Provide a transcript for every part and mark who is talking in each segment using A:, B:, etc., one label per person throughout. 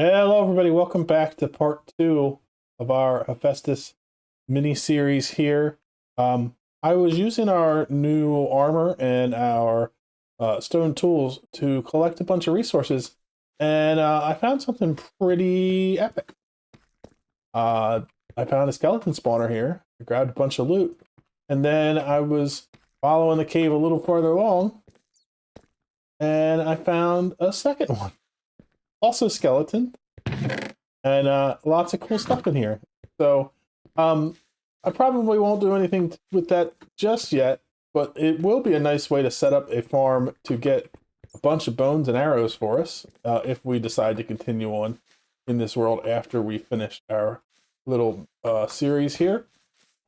A: Hello, everybody. Welcome back to part two of our Hephaestus mini series here. I was using our new armor and our stone tools to collect a bunch of resources, and I found something pretty epic. I found a skeleton spawner here. I grabbed a bunch of loot, and then I was following the cave a little farther along, and I found a second one. Also skeleton, and lots of cool stuff in here. So I probably won't do anything with that just yet, but it will be a nice way to set up a farm to get a bunch of bones and arrows for us if we decide to continue on in this world after we finish our little series here.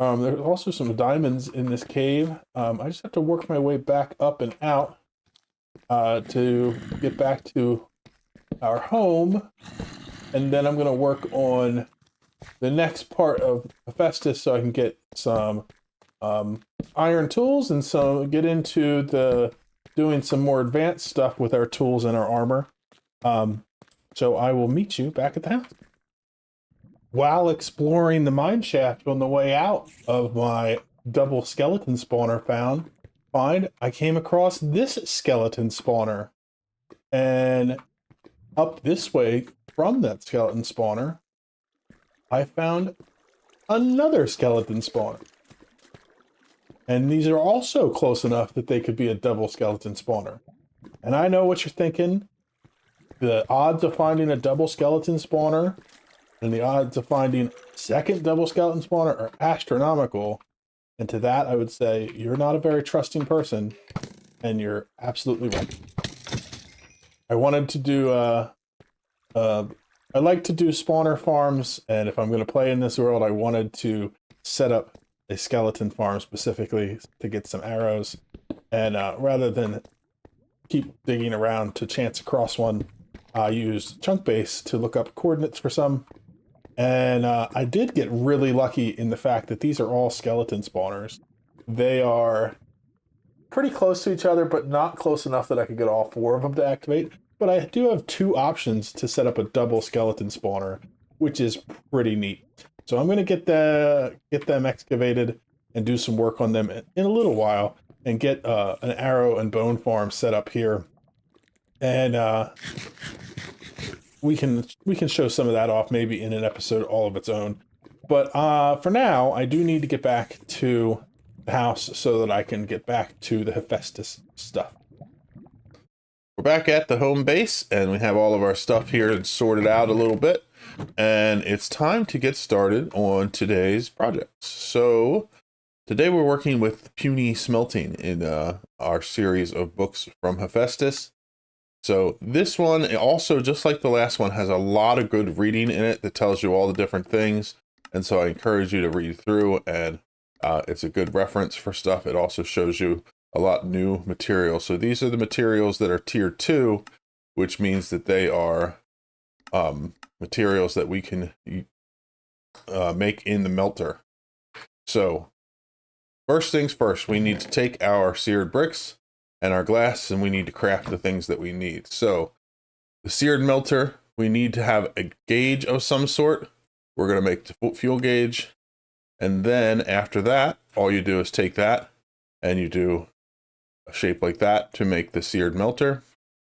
A: There's also some diamonds in this cave. I just have to work my way back up and out to get back to our home, and then I'm going to work on the next part of Hephaestus so I can get some iron tools and get into the doing some more advanced stuff with our tools and our armor. So I will meet you back at the house. While exploring the mine shaft on the way out of my double skeleton spawner I came across this skeleton spawner, and up this way from that skeleton spawner, I found another skeleton spawner. And these are also close enough that they could be a double skeleton spawner. And I know what you're thinking. The odds of finding a double skeleton spawner and the odds of finding a second double skeleton spawner are astronomical. And to that, I would say you're not a very trusting person, and you're absolutely right. I wanted to do I like to do spawner farms, and if I'm going to play in this world, I wanted to set up a skeleton farm specifically to get some arrows, and rather than keep digging around to chance across one, I used chunk base to look up coordinates for some, and I did get really lucky in the fact that these are all skeleton spawners. They are pretty close to each other, but not close enough that I could get all four of them to activate. But I do have two options to set up a double skeleton spawner, which is pretty neat. So I'm going to get them excavated and do some work on them in a little while, and get an arrow and bone farm set up here. And we can show some of that off maybe in an episode all of its own. But for now, I do need to get back to the house so that I can get back to the Hephaestus stuff.
B: We're back at the home base, and we have all of our stuff here and sorted out a little bit, and it's time to get started on today's projects. So today we're working with Puny Smelting in our series of books from Hephaestus. So this one also, just like the last one, has a lot of good reading in it that tells you all the different things, and so I encourage you to read through, and it's a good reference for stuff. It also shows you a lot new material. So these are the materials that are tier 2, which means that they are materials that we can make in the melter. So first things first, we need to take our seared bricks and our glass, and we need to craft the things that we need. So the seared melter, we need to have a gauge of some sort. We're going to make the fuel gauge, and then after that, all you do is take that and you do a shape like that to make the seared melter.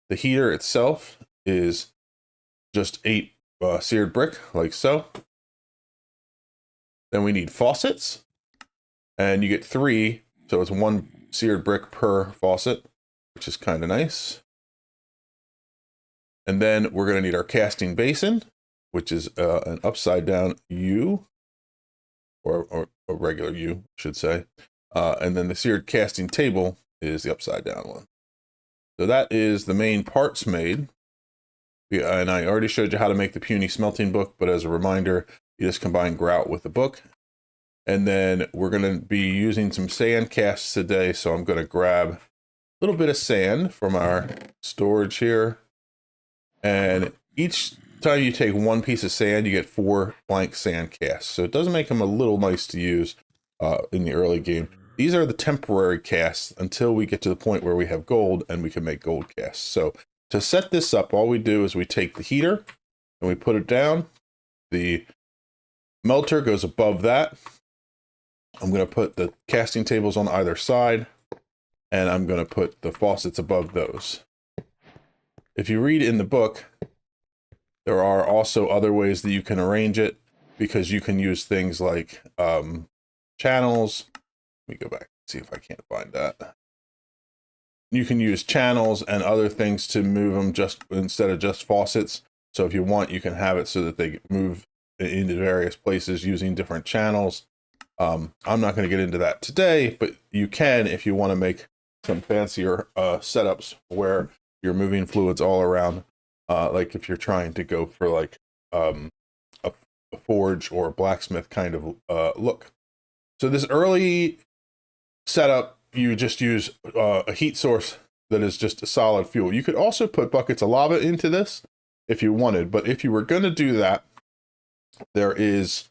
B: The heater itself is just 8 seared brick, like so. Then we need faucets, and you get 3, so it's 1 seared brick per faucet, which is kind of nice. And then we're going to need our casting basin, which is an upside down U, or a regular U, I should say. And then the seared casting table is the upside down one. So that is the main parts made. And I already showed you how to make the Puny smelting book, but as a reminder, you just combine grout with the book. And then we're going to be using some sand casts today, so I'm going to grab a little bit of sand from our storage here. And each time you take 1 piece of sand, you get 4 blank sand casts. So it does make them a little nice to use in the early game. These are the temporary casts until we get to the point where we have gold and we can make gold casts. So to set this up, all we do is we take the heater and we put it down. The melter goes above that. I'm going to put the casting tables on either side, and I'm going to put the faucets above those. If you read in the book, there are also other ways that you can arrange it, because you can use things like channels. Let me go back and see if I can't find that. You can use channels and other things to move them just instead of just faucets. So if you want, you can have it so that they move into various places using different channels. I'm not going to get into that today, but you can if you want to make some fancier setups where you're moving fluids all around. Like if you're trying to go for like a forge or a blacksmith kind of look. So this early setup, you just use a heat source that is just a solid fuel. You could also put buckets of lava into this if you wanted, but if you were going to do that, there is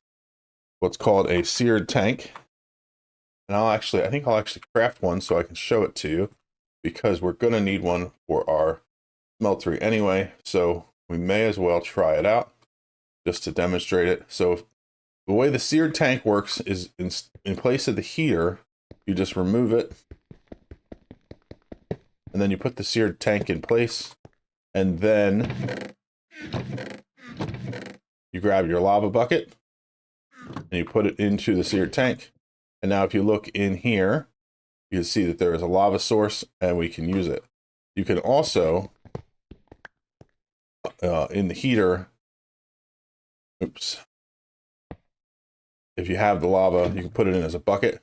B: what's called a seared tank. And I think I'll actually craft one so I can show it to you, because we're going to need one for our smeltery anyway. So we may as well try it out just to demonstrate it. So the way the seared tank works is in place of the heater, you just remove it, and then you put the seared tank in place, and then you grab your lava bucket and you put it into the seared tank. And now if you look in here, you can see that there is a lava source and we can use it. You can also, in the heater, if you have the lava, you can put it in as a bucket,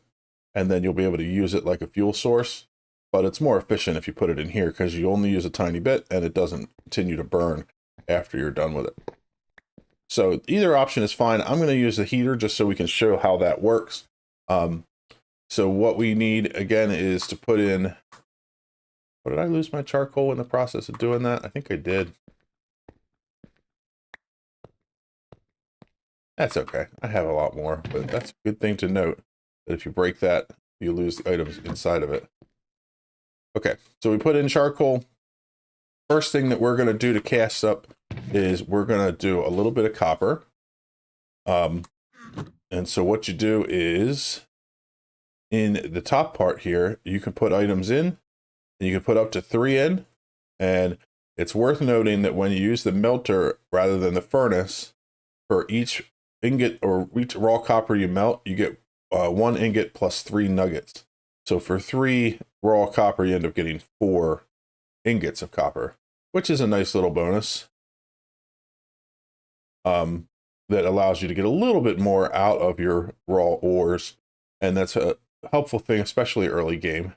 B: and then you'll be able to use it like a fuel source. But it's more efficient if you put it in here, because you only use a tiny bit and it doesn't continue to burn after you're done with it. So either option is fine. I'm going to use the heater just so we can show how that works. So what we need again is to put in, did I lose my charcoal in the process of doing that? I think I did. That's okay. I have a lot more, but that's a good thing to note, that if you break that, you lose the items inside of it. Okay, so we put in charcoal. First thing that we're going to do to cast up is we're going to do a little bit of copper. And so what you do is, in the top part here, you can put items in, and you can put up to 3 in. And it's worth noting that when you use the melter rather than the furnace, for each ingot or each raw copper you melt, you get 1 ingot plus 3 nuggets. So for 3 raw copper, you end up getting 4 ingots of copper, which is a nice little bonus. That allows you to get a little bit more out of your raw ores, and that's a helpful thing, especially early game.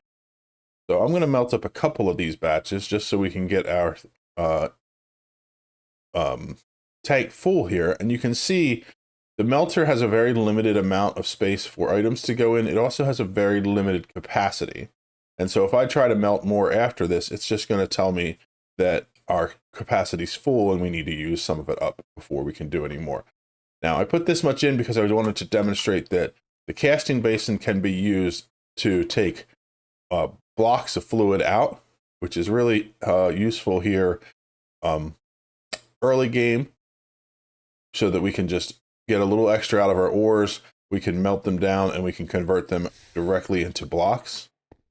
B: So I'm going to melt up a couple of these batches just so we can get our tank full here. And you can see the melter has a very limited amount of space for items to go in. It also has a very limited capacity. And so if I try to melt more after this, it's just going to tell me that our capacity's full and we need to use some of it up before we can do any more. Now, I put this much in because I wanted to demonstrate that the casting basin can be used to take blocks of fluid out, which is really useful here early game, so that we can just get a little extra out of our ores. We can melt them down and we can convert them directly into blocks.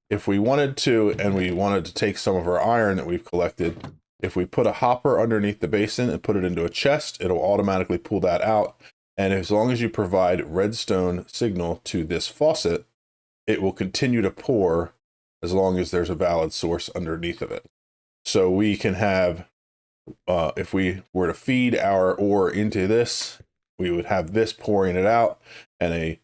B: If we wanted to, and we wanted to take some of our iron that we've collected, if we put a hopper underneath the basin and put it into a chest, it'll automatically pull that out. And as long as you provide redstone signal to this faucet, it will continue to pour as long as there's a valid source underneath of it. So we can have, if we were to feed our ore into this, we would have this pouring it out, and a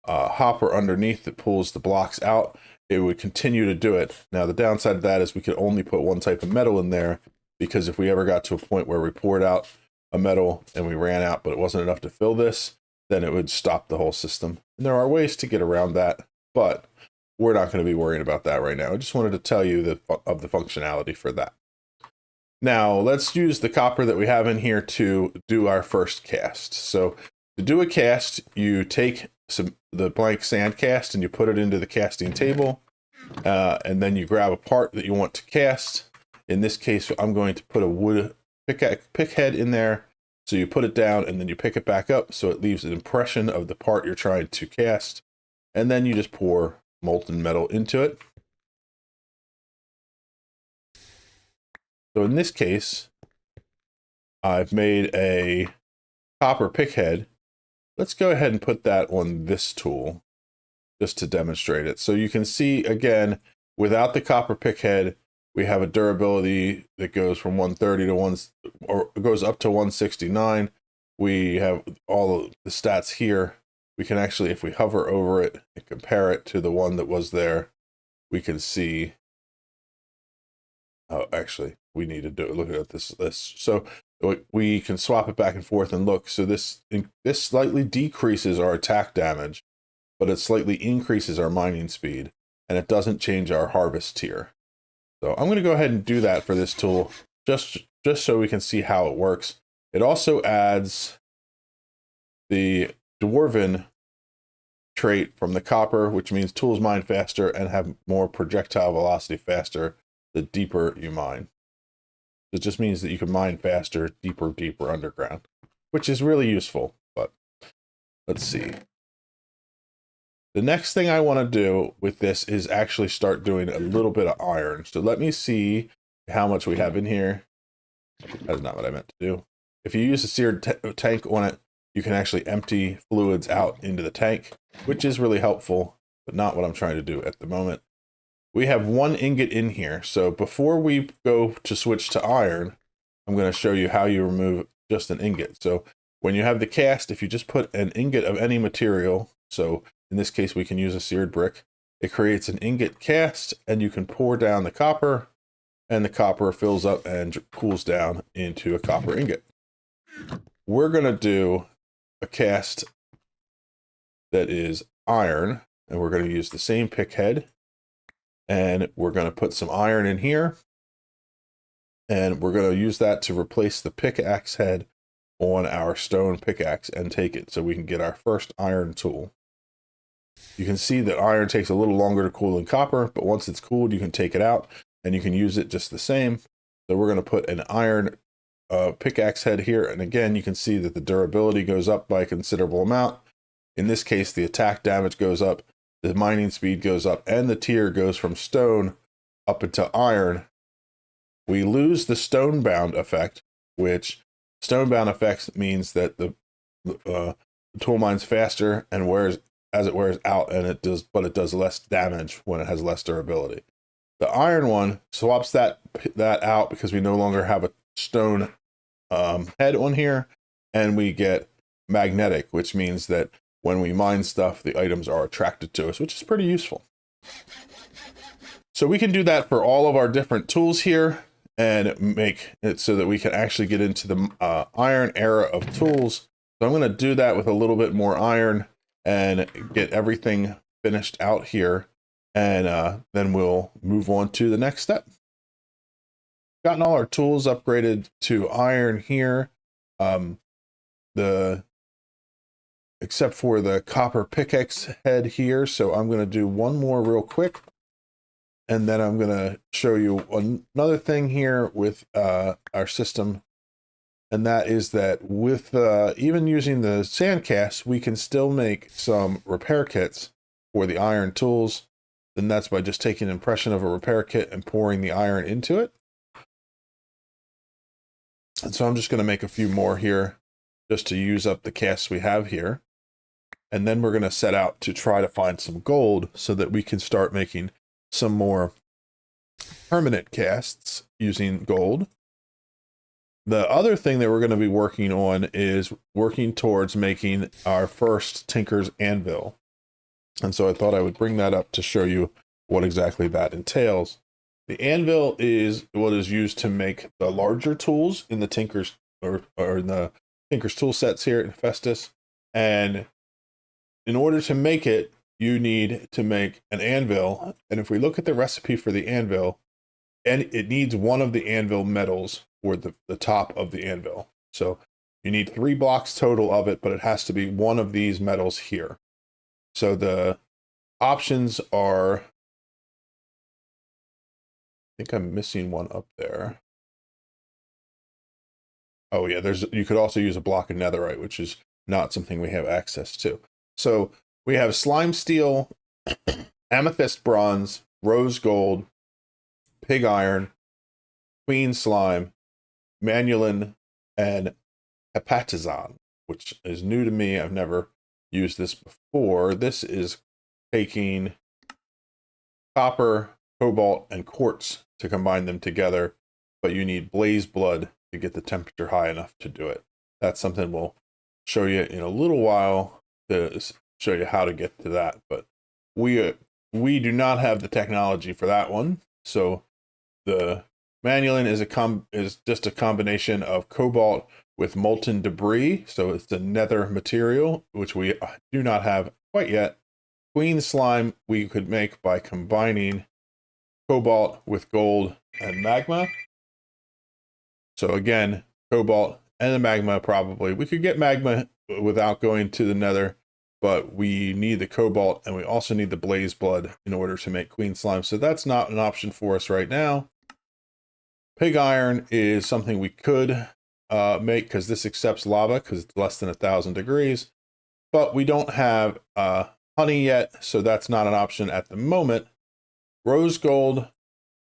B: hopper underneath that pulls the blocks out. It would continue to do it. Now, the downside of that is we could only put one type of metal in there, because if we ever got to a point where we poured out a metal and we ran out, but it wasn't enough to fill this, then it would stop the whole system. And there are ways to get around that, but we're not going to be worrying about that right now. I just wanted to tell you of the functionality for that. Now, let's use the copper that we have in here to do our first cast. So to do a cast, you take the blank sand cast and you put it into the casting table, and then you grab a part that you want to cast. In this case, I'm going to put a wood pick head in there, So you put it down and then you pick it back up so it leaves an impression of the part you're trying to cast. And then you just pour molten metal into it. So in this case, I've made a copper pick head. Let's go ahead and put that on this tool just to demonstrate it. So you can see, again, without the copper pick head, we have a durability that goes from 130 to 1, or goes up to 169. We have all of the stats here. We can actually, if we hover over it and compare it to the one that was there, we can see. Oh, actually, we need to look at this list. So we can swap it back and forth and look. So this slightly decreases our attack damage, but it slightly increases our mining speed, and it doesn't change our harvest tier. So I'm going to go ahead and do that for this tool, just so we can see how it works. It also adds the dwarven trait from the copper, which means tools mine faster and have more projectile velocity faster the deeper you mine. It just means that you can mine faster, deeper underground, which is really useful. But let's see. The next thing I want to do with this is actually start doing a little bit of iron. So let me see how much we have in here. That's not what I meant to do. If you use a seared tank on it, you can actually empty fluids out into the tank, which is really helpful, but not what I'm trying to do at the moment. We have 1 ingot in here. So before we go to switch to iron, I'm going to show you how you remove just an ingot. So when you have the cast, if you just put an ingot of any material, so in this case, we can use a seared brick. It creates an ingot cast, and you can pour down the copper, and the copper fills up and cools down into a copper ingot. We're going to do a cast that is iron, and we're going to use the same pick head, and we're going to put some iron in here, and we're going to use that to replace the pickaxe head on our stone pickaxe and take it so we can get our first iron tool. You can see that iron takes a little longer to cool than copper, but once it's cooled, you can take it out and you can use it just the same. So we're going to put an iron pickaxe head here. And again, you can see that the durability goes up by a considerable amount. In this case, the attack damage goes up, the mining speed goes up, and the tier goes from stone up into iron. We lose the stone bound effect, which stone bound effects means that the tool mines faster and as it wears out, and it does less damage when it has less durability. The iron one swaps that out because we no longer have a stone head on here, and we get magnetic, which means that when we mine stuff, the items are attracted to us, which is pretty useful. So we can do that for all of our different tools here and make it so that we can actually get into the iron era of tools. So I'm going to do that with a little bit more iron and get everything finished out here, and then we'll move on to the next step. Gotten all our tools upgraded to iron here, except for the copper pickaxe head here. So I'm going to do one more real quick, and then I'm going to show you another thing here with our system. And that is that with even using the sand cast, we can still make some repair kits for the iron tools. And that's by just taking an impression of a repair kit and pouring the iron into it. And so I'm just going to make a few more here just to use up the casts we have here. And then we're going to set out to try to find some gold so that we can start making some more permanent casts using gold. The other thing that we're going to be working on is working towards making our first Tinker's Anvil. And so I thought I would bring that up to show you what exactly that entails. The anvil is what is used to make the larger tools in the Tinker's or in the Tinker's tool sets here in Hephaestus. And in order to make it, you need to make an anvil. And if we look at the recipe for the anvil, and it needs one of the anvil metals or the top of the anvil. So you need 3 blocks total of it, but it has to be one of these metals here. So the options are, I think I'm missing one up there. Oh yeah, you could also use a block of netherite, which is not something we have access to. So we have slime steel, amethyst bronze, rose gold, pig iron, queen slime, manulin, and hepatizon, which is new to me. I've never used this before. This is taking copper, cobalt, and quartz to combine them together, but you need blaze blood to get the temperature high enough to do it. That's something we'll show you in a little while to show you how to get to that, but we do not have the technology for that one. So the manulin is just a combination of cobalt with molten debris, so it's a nether material, which we do not have quite yet. Queen slime we could make by combining cobalt with gold and magma. So again, cobalt and the magma probably. We could get magma without going to the nether, but we need the cobalt and we also need the blaze blood in order to make queen slime. So that's not an option for us right now. Pig iron is something we could make because this accepts lava because it's less than 1,000 degrees, but we don't have honey yet, so that's not an option at the moment. Rose gold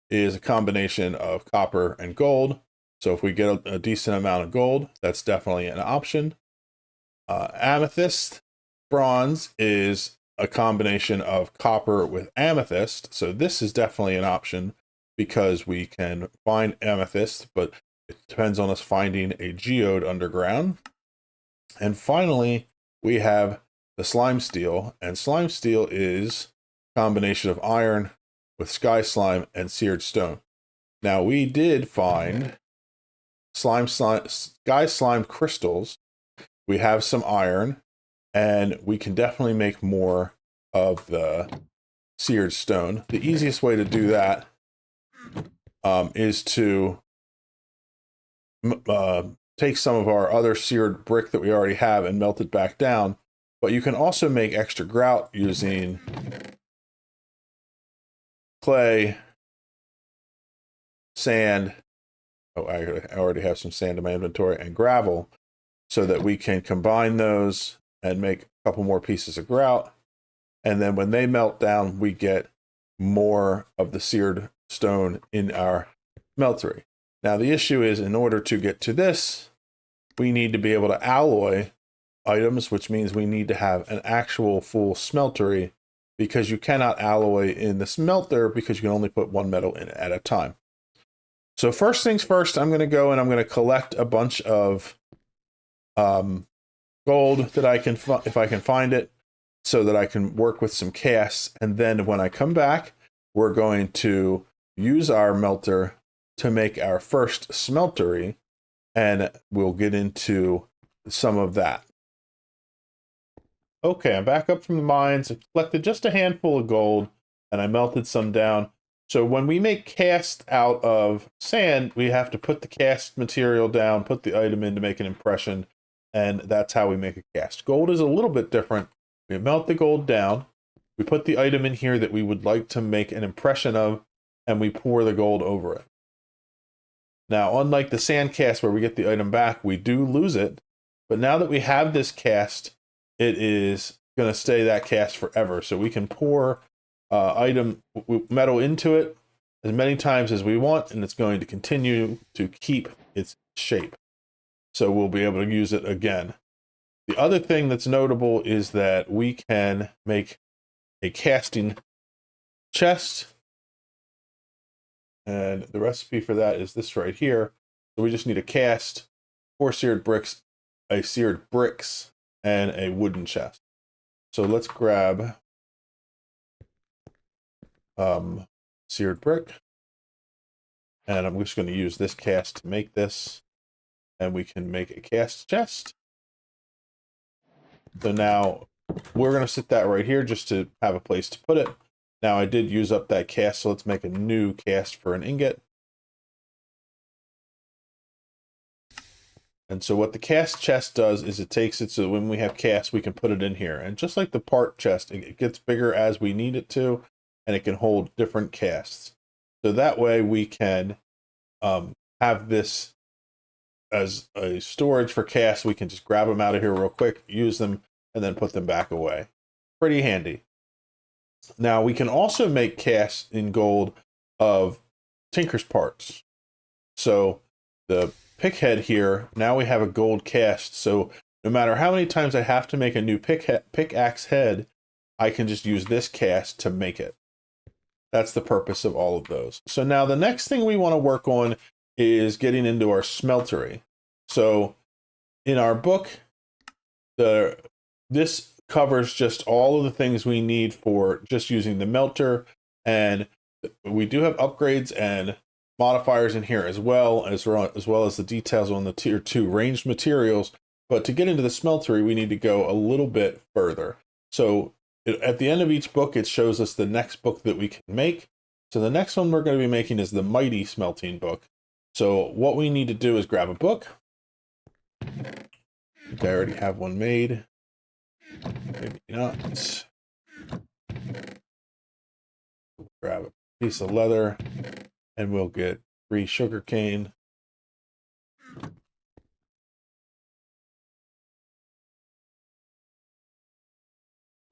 B: is a combination of copper and gold, so if we get a decent amount of gold, that's definitely an option. Amethyst bronze is a combination of copper with amethyst, so this is definitely an option because we can find amethyst, but it depends on us finding a geode underground. And finally, we have the slime steel, and slime steel is a combination of iron with sky slime and seared stone. Now we did find sky slime crystals. We have some iron, and we can definitely make more of the seared stone. The easiest way to do that is to take some of our other seared brick that we already have and melt it back down. But you can also make extra grout using clay, sand. Oh, I already have some sand in my inventory, and gravel, so that we can combine those and make a couple more pieces of grout. And then when they melt down, we get more of the seared stone in our smeltery. Now, the issue is, in order to get to this, we need to be able to alloy items, which means we need to have an actual full smeltery, because you cannot alloy in the smelter because you can only put one metal in at a time. So first things first, I'm going to go and I'm going to collect a bunch of gold that I can, if I can find it, so that I can work with some casts. And then when I come back, we're going to use our melter to make our first smeltery, and we'll get into some of that. Okay, I'm back up from the mines. I collected just a handful of gold, and I melted some down. So when we make cast out of sand, we have to put the cast material down, put the item in to make an impression, and that's how we make a cast. Gold is a little bit different. We melt the gold down, we put the item in here that we would like to make an impression of, and we pour the gold over it. Now, unlike the sand cast where we get the item back, we do lose it, but now that we have this cast, it is going to stay that cast forever. So we can pour metal into it as many times as we want, and it's going to continue to keep its shape. So we'll be able to use it again. The other thing that's notable is that we can make a casting chest, and the recipe for that is this right here. So we just need a cast, 4 seared bricks, and a wooden chest. So let's grab seared brick, and I'm just going to use this cast to make this, and we can make a cast chest. So now we're going to sit that right here just to have a place to put it. Now I did use up that cast, so let's make a new cast for an ingot. And so what the cast chest does is it takes it so when we have cast, we can put it in here. And just like the part chest, it gets bigger as we need it to, and it can hold different casts. So that way we can have this as a storage for casts. We can just grab them out of here real quick, use them, and then put them back away. Pretty handy. Now we can also make casts in gold of tinker's parts. So the pick head here, now we have a gold cast. So no matter how many times I have to make a new pickaxe head, I can just use this cast to make it. That's the purpose of all of those. So now the next thing we want to work on is getting into our smeltery. So in our book, this covers just all of the things we need for just using the melter, and we do have upgrades and modifiers in here as well as the details on the tier 2 ranged materials. But to get into the smeltery, we need to go a little bit further. So at the end of each book, it shows us the next book that we can make. So the next one we're going to be making is the mighty smelting book. So what we need to do is grab a book. I already have one made. Maybe not. Grab a piece of leather, and we'll get 3 sugarcane.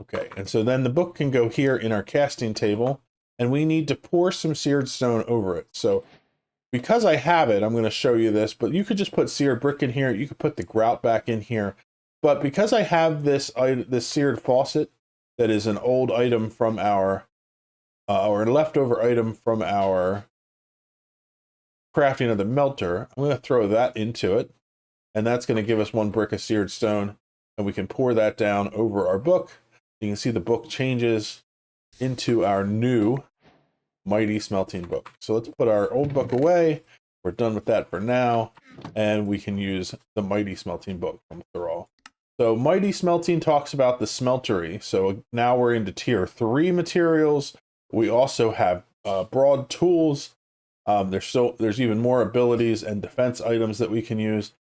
B: Okay, and so then the book can go here in our casting table, and we need to pour some seared stone over it. So because I have it, I'm going to show you this, but you could just put seared brick in here. You could put the grout back in here. But because I have this seared faucet that is an old item from our, or a leftover item from our crafting of the melter, I'm going to throw that into it. And that's going to give us 1 brick of seared stone. And we can pour that down over our book. You can see the book changes into our new mighty smelting book. So let's put our old book away. We're done with that for now. And we can use the mighty smelting book from Thrall. So mighty smelting talks about the smeltery. So now we're into tier 3 materials. We also have broad tools. There's even more abilities and defense items that we can use.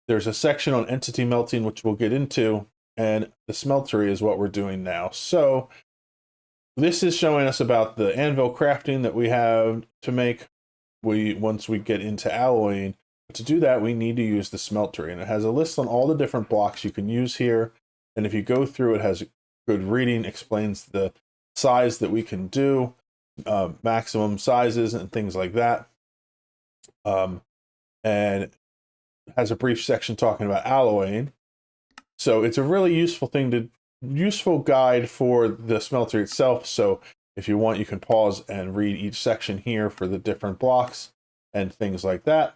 B: There's a section on entity melting, which we'll get into, and the smeltery is what we're doing now. So this is showing us about the anvil crafting that we have to make once we get into alloying. But to do that, we need to use the smeltery, and it has a list on all the different blocks you can use here. And if you go through, it has good reading, explains the size that we can do, maximum sizes and things like that. And has a brief section talking about alloying. So it's a really useful guide for the smeltery itself. So if you want, you can pause and read each section here for the different blocks and things like that.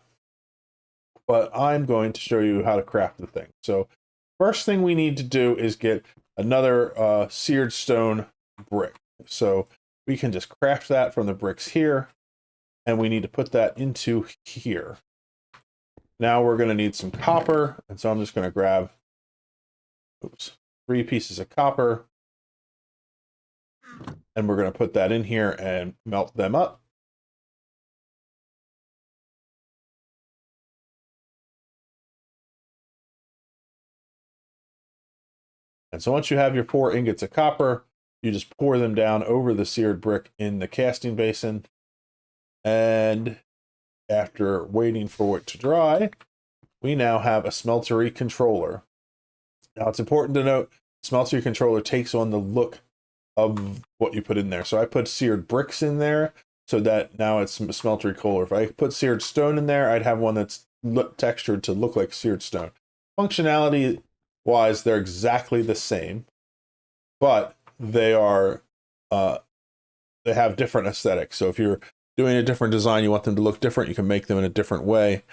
B: But I'm going to show you how to craft the thing. So first thing we need to do is get another seared stone brick. So we can just craft that from the bricks here, and we need to put that into here. Now we're going to need some copper, and so I'm just going to grab 3 pieces of copper, and we're going to put that in here and melt them up. And so once you have your 4 ingots of copper, you just pour them down over the seared brick in the casting basin. And after waiting for it to dry, we now have a smeltery controller. Now it's important to note, smeltery controller takes on the look of what you put in there. So I put seared bricks in there so that now it's a smeltery controller. If I put seared stone in there, I'd have one that's textured to look like seared stone. Functionality wise, they're exactly the same, but they are they have different aesthetics. So if you're doing a different design, you want them to look different, you can make them in a different way.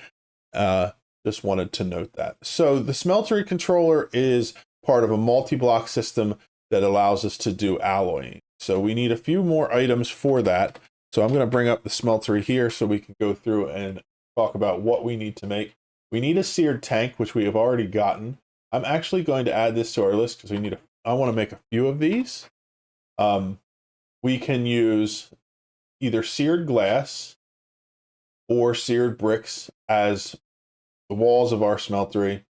B: Just wanted to note that. So the smeltery controller is part of a multi-block system that allows us to do alloying. So we need a few more items for that. So I'm going to bring up the smeltery here so we can go through and talk about what we need to make. We need a seared tank, which we have already gotten. I'm actually going to add this to our list because I want to make a few of these. We can use either seared glass or seared bricks as the walls of our smeltery.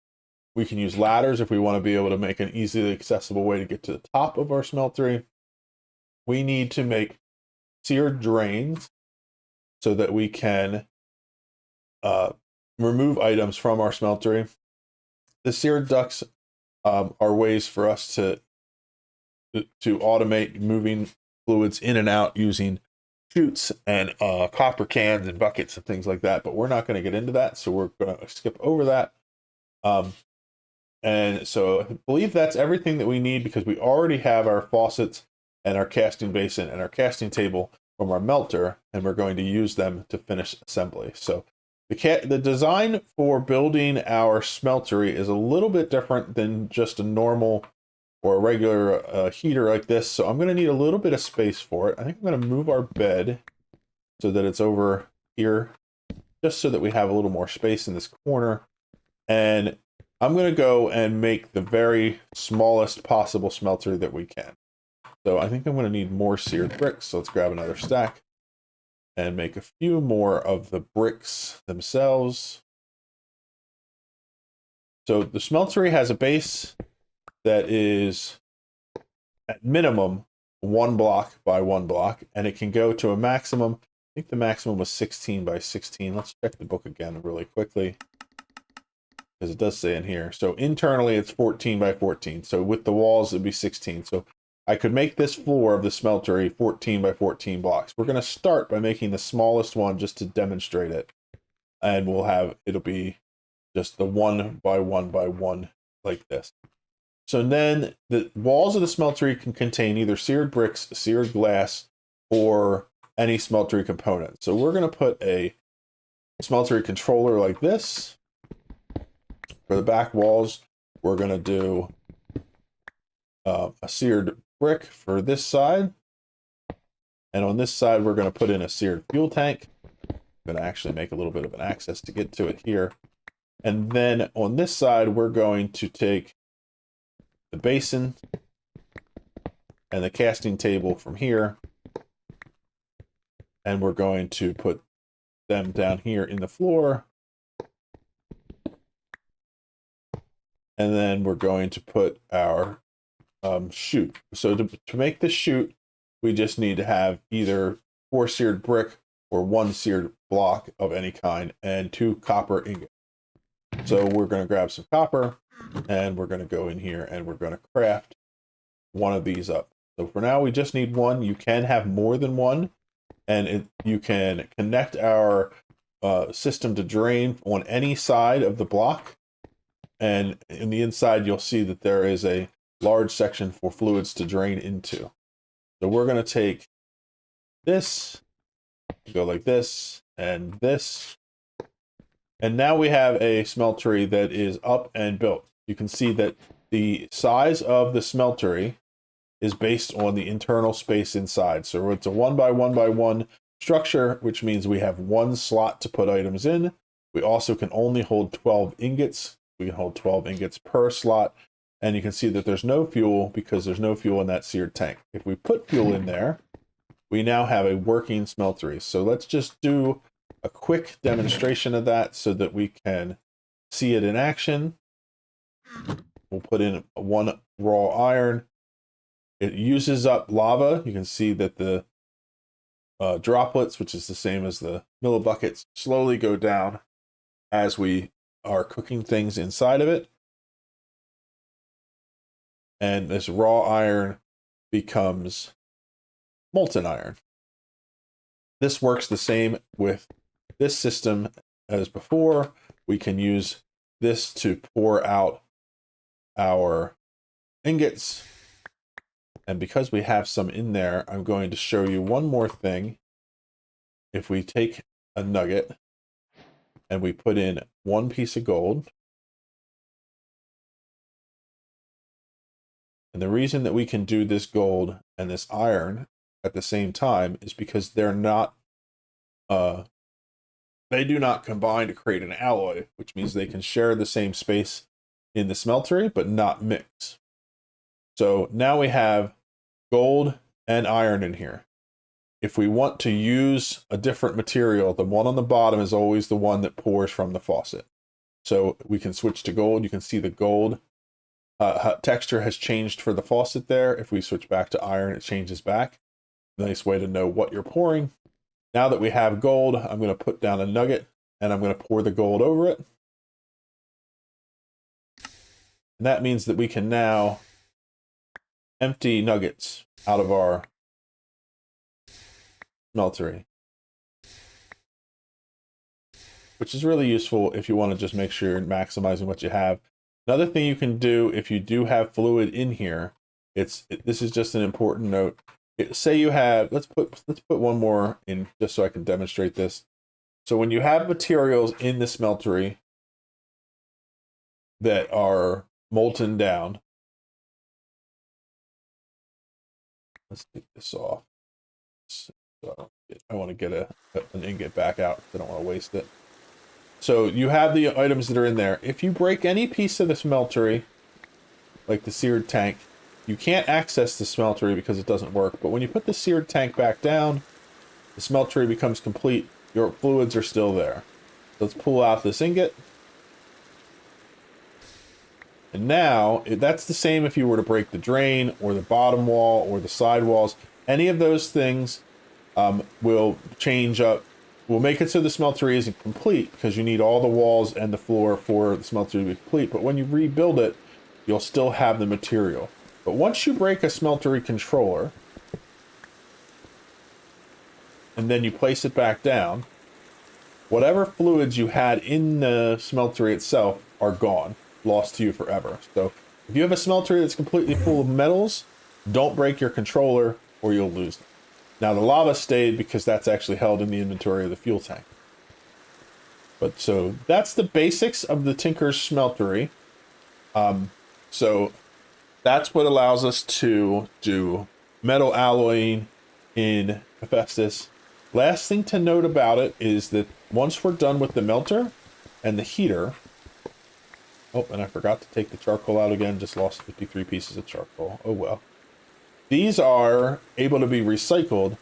B: We can use ladders if we want to be able to make an easily accessible way to get to the top of our smeltery. We need to make seared drains so that we can remove items from our smeltery. The seared ducts are ways for us to automate moving fluids in and out using chutes and copper cans and buckets and things like that. But we're not going to get into that, so we're going to skip over that. And so I believe that's everything that we need, because we already have our faucets and our casting basin and our casting table from our melter, and we're going to use them to finish assembly. So the design for building our smeltery is a little bit different than just a normal or a regular heater like this. So I'm going to need a little bit of space for it. I think I'm going to move our bed so that it's over here, just so that we have a little more space in this corner. And I'm going to go and make the very smallest possible smeltery that we can. So I think I'm going to need more seared bricks. So let's grab another stack and make a few more of the bricks themselves. So the smeltery has a base that is at minimum 1 block by 1 block, and it can go to a maximum. I think the maximum was 16 by 16. Let's check the book again really quickly, because it does say in here. So internally it's 14 by 14. So with the walls it'd be 16. So I could make this floor of the smeltery 14 by 14 blocks. We're going to start by making the smallest one just to demonstrate it. And it'll be just the 1 by 1 by 1 like this. So then the walls of the smeltery can contain either seared bricks, seared glass, or any smeltery component. So we're going to put a smeltery controller like this. For the back walls, we're going to do a seared brick for this side. And on this side, we're going to put in a seared fuel tank. I'm going to actually make a little bit of an access to get to it here. And then on this side, we're going to take the basin and the casting table from here, and we're going to put them down here in the floor. And then we're going to put our chute. So to make the chute, we just need to have either 4 seared brick or 1 seared block of any kind and 2 copper ingots. So we're going to grab some copper, and we're going to go in here and we're going to craft one of these up. So for now, we just need 1. You can have more than 1, and you can connect our system to drain on any side of the block. And in the inside, you'll see that there is a large section for fluids to drain into. So we're going to take this, go like this, and this. And now we have a smeltery that is up and built. You can see that the size of the smeltery is based on the internal space inside. So it's a 1 by 1 by 1 structure, which means we have 1 slot to put items in. We also can only hold 12 ingots. We can hold 12 ingots per slot. And you can see that there's no fuel because there's no fuel in that seared tank. If we put fuel in there, we now have a working smeltery. So let's just do a quick demonstration of that so that we can see it in action. We'll put in 1 raw iron. It uses up lava. You can see that the droplets, which is the same as the millibuckets, slowly go down as we are cooking things inside of it. And this raw iron becomes molten iron. This works the same with this system as before. We can use this to pour out our ingots. And because we have some in there, I'm going to show you one more thing. If we take a nugget and we put in 1 piece of gold, and the reason that we can do this gold and this iron at the same time is because they're not, they do not combine to create an alloy, which means they can share the same space in the smeltery, but not mix. So now we have gold and iron in here. If we want to use a different material, the one on the bottom is always the one that pours from the faucet. So we can switch to gold. You can see the gold texture has changed for the faucet there. If we switch back to iron, it changes back. Nice way to know what you're pouring. Now that we have gold, I'm going to put down a nugget and I'm going to pour the gold over it. And that means that we can now empty nuggets out of our smeltery, which is really useful if you want to just make sure you're maximizing what you have. Another thing you can do if you do have fluid in here, this is just an important note. Say you have, let's put one more in just so I can demonstrate this. So when you have materials in the smeltery that are molten down, let's take this off. So I want to get an ingot back out. I don't want to waste it. So you have the items that are in there. If you break any piece of the smeltery, like the seared tank, you can't access the smeltery because it doesn't work. But when you put the seared tank back down, the smeltery becomes complete. Your fluids are still there. Let's pull out this ingot. And now, that's the same if you were to break the drain or the bottom wall or the side walls. Any of those things will change up, will make it so the smeltery isn't complete because you need all the walls and the floor for the smeltery to be complete. But when you rebuild it, you'll still have the material. But once you break a smeltery controller, and then you place it back down, whatever fluids you had in the smeltery itself are gone, lost to you forever. So if you have a smeltery that's completely full of metals, don't break your controller or you'll lose them. Now the lava stayed because that's actually held in the inventory of the fuel tank. But so that's the basics of the Tinker's Smeltery. So that's what allows us to do metal alloying in Hephaestus. Last thing to note about it is that once we're done with the melter and the heater, oh, and I forgot to take the charcoal out again, just lost 53 pieces of charcoal. Oh well. These are able to be recycled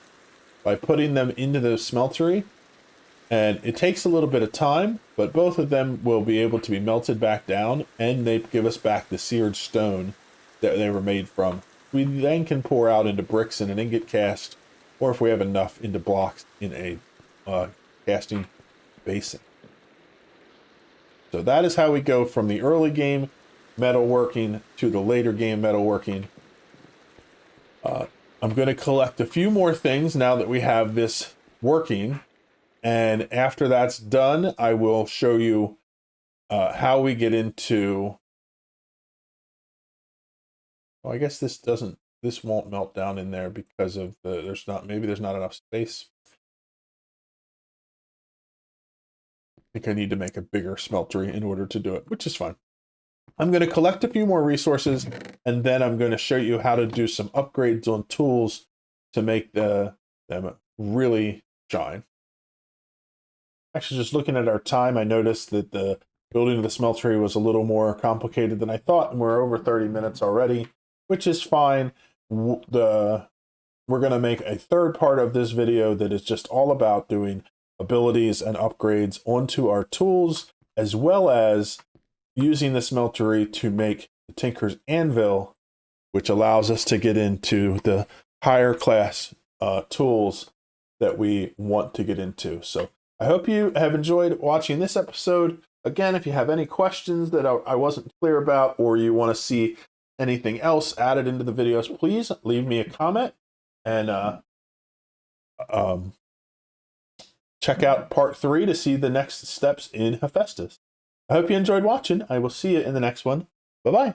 B: by putting them into the smeltery, and it takes a little bit of time, but both of them will be able to be melted back down, and they give us back the seared stone that they were made from. We then can pour out into bricks in an ingot cast, or if we have enough, into blocks in a casting basin. So that is how we go from the early game metalworking to the later game metalworking. I'm going to collect a few more things now that we have this working, and after that's done, I will show you how we get into. Well, I guess this won't melt down in there because of maybe there's not enough space. I think I need to make a bigger smeltery in order to do it, which is fine. I'm going to collect a few more resources, and then I'm going to show you how to do some upgrades on tools to make them really shine. Actually, just looking at our time, I noticed that the building of the smeltery was a little more complicated than I thought, and we're over 30 minutes already, which is fine. We're going to make a third part of this video that is just all about doing abilities and upgrades onto our tools, as well as using the smeltery to make the Tinker's Anvil, which allows us to get into the higher class tools that we want to get into. So I hope you have enjoyed watching this episode. Again, if you have any questions that I wasn't clear about, or you want to see anything else added into the videos, please leave me a comment, and check out part 3 to see the next steps in Hephaestus. I hope you enjoyed watching. I will see you in the next one. Bye-bye.